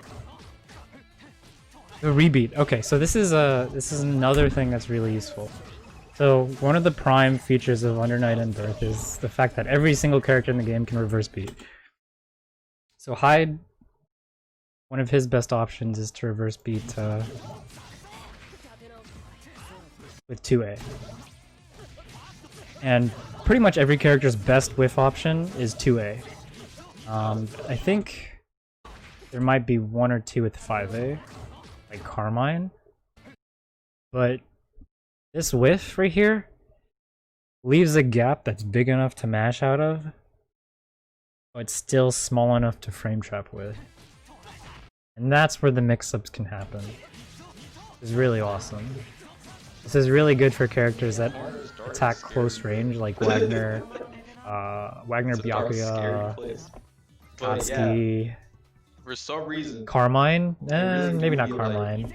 The rebeat. Okay, so this is another thing that's really useful. So one of the prime features of Under Night and Birth is the fact that every single character in the game can reverse beat. So Hyde, one of his best options is to reverse beat with 2A. And pretty much every character's best whiff option is 2A. I think there might be one or two with 5A. Like Carmine, but this whiff right here leaves a gap that's big enough to mash out of, but it's still small enough to frame trap with. And that's where the mix-ups can happen. It's really awesome. This is really good for characters that attack close range, like Wagner, Byakuya, Katsuki. For some reason, Carmine? really Maybe not feel Carmine.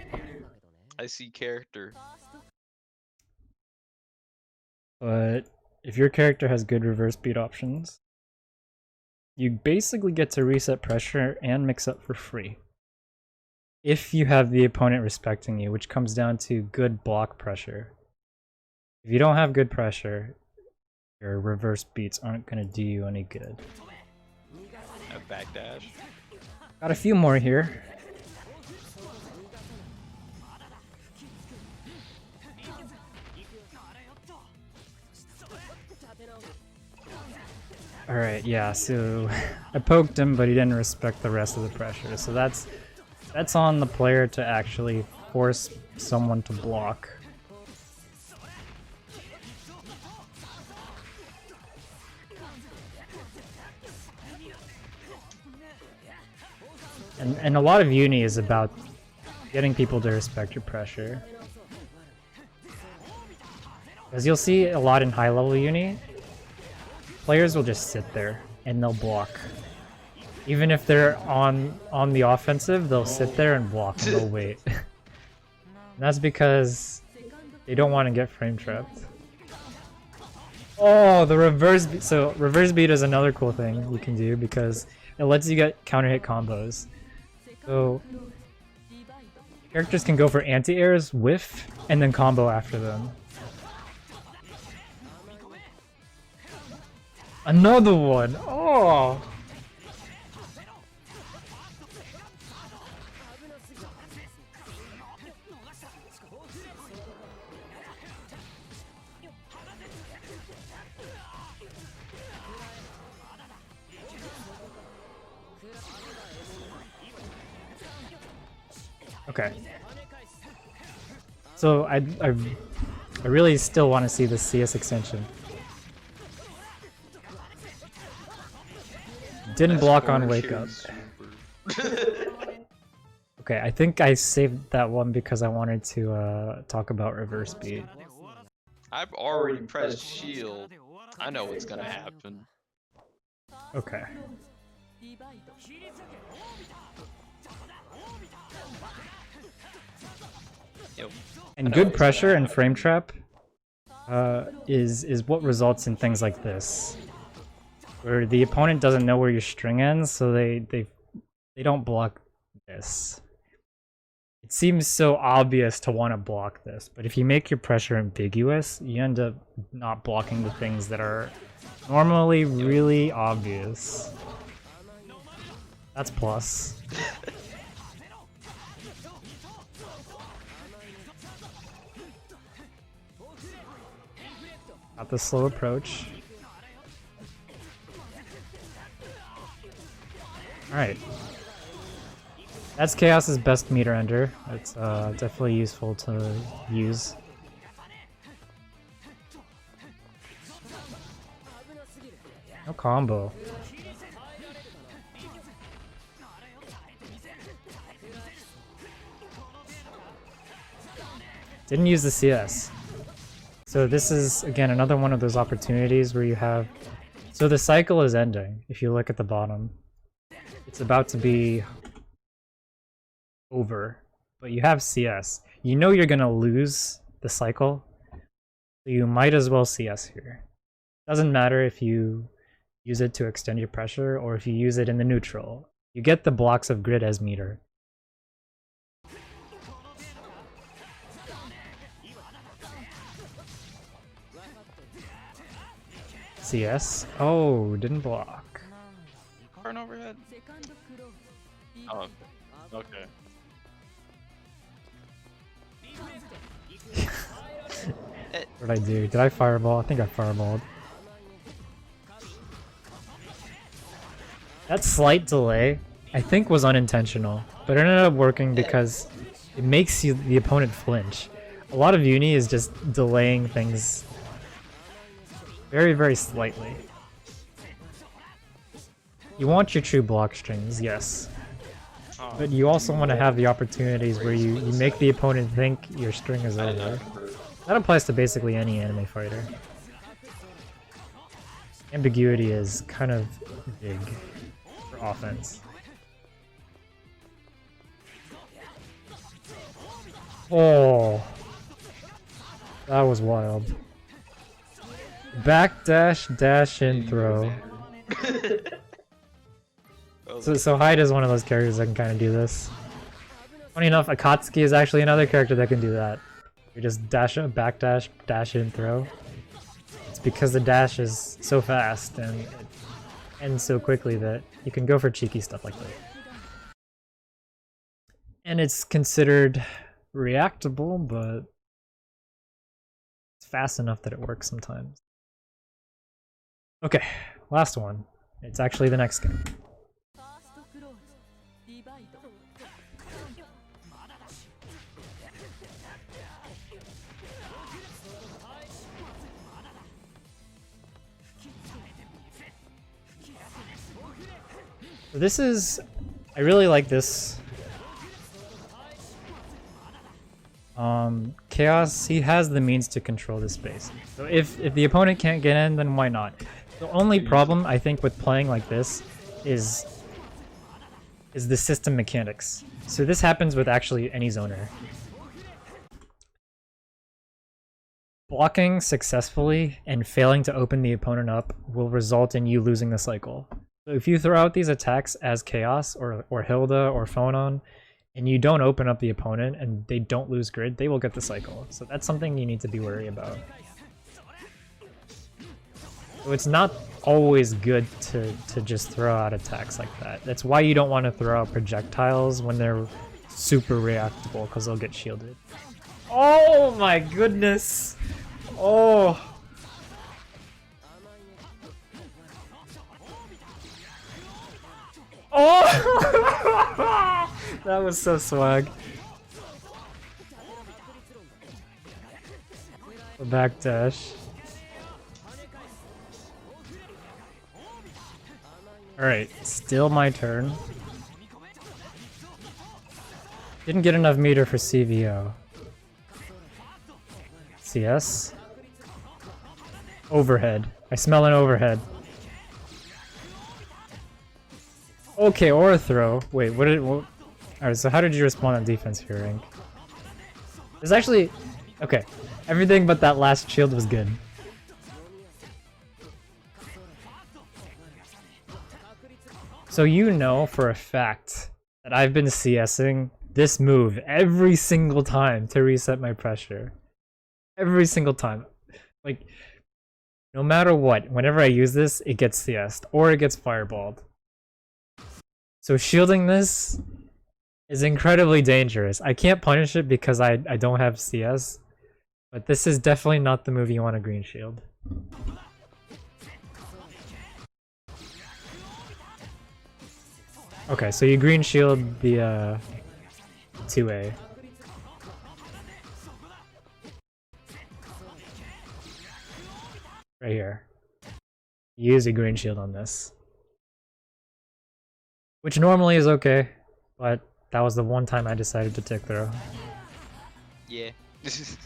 I see character. But if your character has good reverse beat options, you basically get to reset pressure and mix up for free. if you have the opponent respecting you, which comes down to good block pressure. If you don't have good pressure, your reverse beats aren't going to do you any good. A backdash. Got a few more here. Alright, yeah, so I poked him, but he didn't respect the rest of the pressure. So that's on the player to actually force someone to block. And a lot of uni is about getting people to respect your pressure. As you'll see a lot in high level uni, players will just sit there and they'll block. Even if they're on the offensive, they'll sit there and block and they'll wait. And that's because they don't want to get frame trapped. Oh, the reverse beat. So reverse beat is another cool thing you can do because it lets you get counter hit combos. So characters can go for anti-airs, whiff, and then combo after them. Another one! Oh! Okay. So I really still want to see the CS extension. Didn't block on wake up. Okay, I think I saved that one because I wanted to talk about reverse beat. I've already pressed shield. I know what's gonna happen. Okay. Yo. And good pressure and frame trap is what results in things like this, where the opponent doesn't know where your string ends, so they don't block this. It seems so obvious to want to block this, but if you make your pressure ambiguous, you end up not blocking the things that are normally really obvious. That's plus. Got the slow approach. Alright. That's Chaos's best meter ender. It's definitely useful to use. No combo. Didn't use the CS. So this is, again, another one of those opportunities where you have... So the cycle is ending, if you look at the bottom. It's about to be over, but you have CS. You know you're gonna lose the cycle, so you might as well CS here. Doesn't matter if you use it to extend your pressure or if you use it in the neutral. You get the blocks of grid as meter. CS? Oh, didn't block. Turn overhead. Oh, okay. What did I do? Did I fireball? I think I fireballed. That slight delay, I think, was unintentional, but it ended up working because it makes the opponent flinch. A lot of uni is just delaying things very, very slightly. You want your true block strings, yes. But you also want to have the opportunities where you make the opponent think your string is over. That applies to basically any anime fighter. Ambiguity is kind of big for offense. Oh, that was wild. Backdash, dash in, throw. So Hyde is one of those characters that can kind of do this. Funny enough, Akatsuki is actually another character that can do that. You just dash up, backdash, dash in, throw. It's because the dash is so fast and it ends so quickly that you can go for cheeky stuff like that. And it's considered reactable, but it's fast enough that it works sometimes. Okay, last one. It's actually the next game. So this is... I really like this. Chaos, he has the means to control this space. So if the opponent can't get in, then why not? The only problem, I think, with playing like this is the system mechanics. So this happens with actually any zoner. Blocking successfully and failing to open the opponent up will result in you losing the cycle. So if you throw out these attacks as Chaos or Hilda or Phonon, and you don't open up the opponent and they don't lose grid, they will get the cycle. So that's something you need to be wary about. So it's not always good to just throw out attacks like that. That's why you don't want to throw out projectiles when they're super reactable, because they'll get shielded. Oh my goodness! Oh! Oh! That was so swag. The backdash. Alright, still my turn. Didn't get enough meter for CVO. CS. Overhead. I smell an overhead. Okay, or a throw. Wait, what did... Alright, so how did you respond on defense here, Rink? There's actually... Okay, everything but that last shield was good. So you know for a fact that I've been CSing this move every single time to reset my pressure. Every single time. Like, no matter what, whenever I use this, it gets CS'd, or it gets fireballed. So shielding this is incredibly dangerous. I can't punish it because I don't have CS, but this is definitely not the move you want to green shield. Okay, so you green shield the 2A. Right here. Use a green shield on this. Which normally is okay, but that was the one time I decided to tick throw. Yeah. It's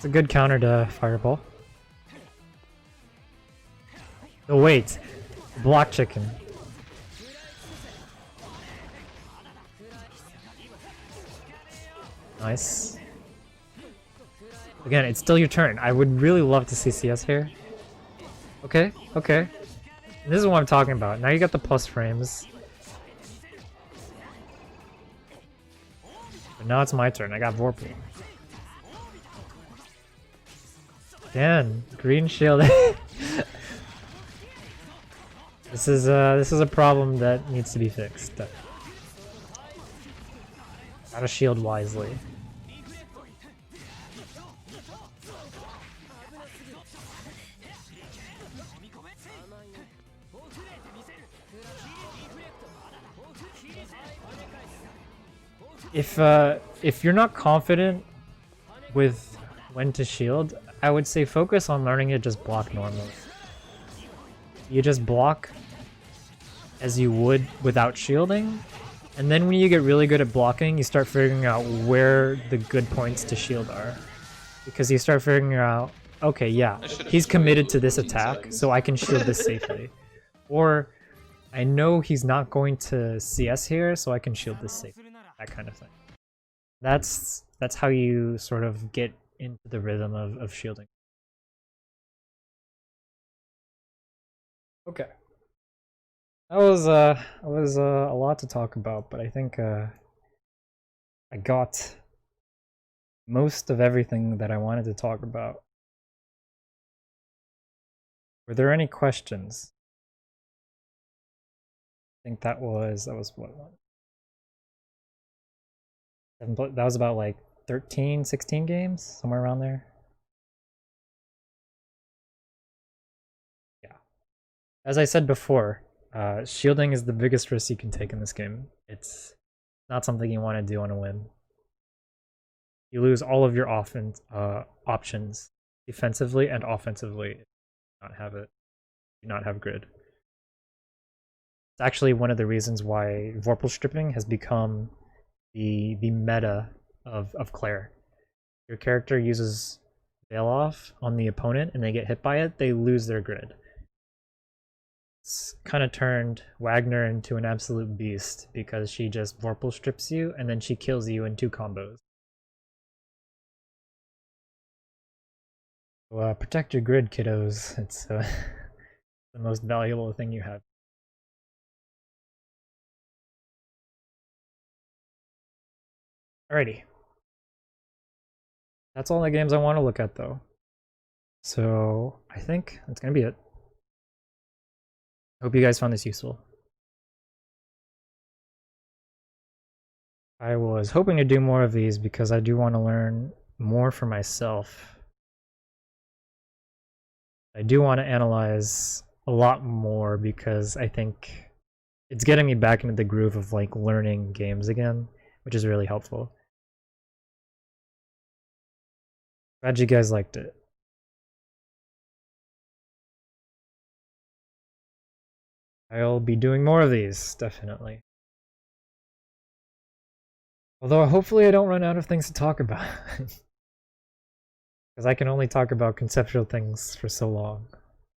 a good counter to fireball. Oh wait, block chicken. Nice. Again, it's still your turn. I would really love to see CS here. Okay, okay. This is what I'm talking about. Now you got the plus frames. But now it's my turn. I got Vorpal. Again, green shield. This is a problem that needs to be fixed. Gotta shield wisely. If you're not confident with when to shield, I would say focus on learning to just block normally. You just block as you would without shielding, and then when you get really good at blocking, you start figuring out where the good points to shield are. Because you start figuring out, okay, yeah, he's committed to this attack, so I can shield this safely. Or, I know he's not going to CS here, so I can shield this safely. That kind of thing. That's how you sort of get into the rhythm of shielding. Okay. that was a lot to talk about, but I think I got most of everything that I wanted to talk about. Were there any questions? I think that was what, that was about like 13, 16 games, somewhere around there. Yeah. As I said before, shielding is the biggest risk you can take in this game. It's not something you want to do on a win. You lose all of your offense options defensively and offensively. Not have it. Do not have grid. It's actually one of the reasons why Vorpal stripping has become the meta of Claire. Your character uses Veil Off on the opponent and they get hit by it, they lose their grid. It's kind of turned Wagner into an absolute beast because she just Vorpal strips you and then she kills you in 2 combos. So, protect your grid, kiddos. It's the most valuable thing you have. Alrighty. That's all the games I want to look at, though. So I think that's going to be it. Hope you guys found this useful. I was hoping to do more of these because I do want to learn more for myself. I do want to analyze a lot more because I think it's getting me back into the groove of like learning games again, which is really helpful. Glad you guys liked it. I'll be doing more of these, definitely. Although hopefully I don't run out of things to talk about. Because I can only talk about conceptual things for so long.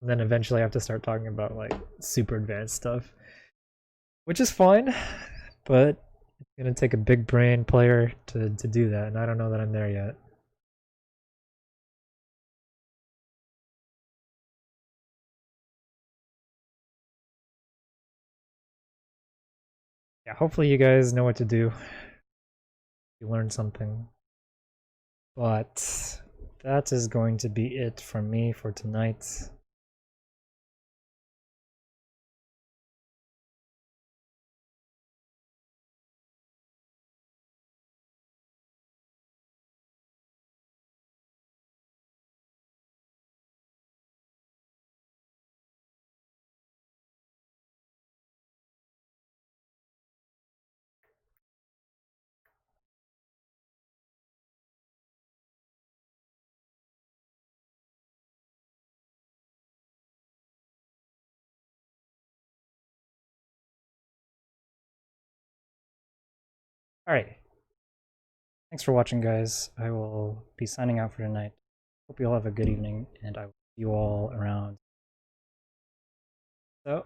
And then eventually I have to start talking about like super advanced stuff. Which is fine, but it's gonna take a big brain player to do that, and I don't know that I'm there yet. Yeah, hopefully you guys know what to do. You learned something. But that is going to be it from me for tonight. Alright. Thanks for watching, guys. I will be signing out for tonight. Hope you all have a good evening, and I will see you all around. So,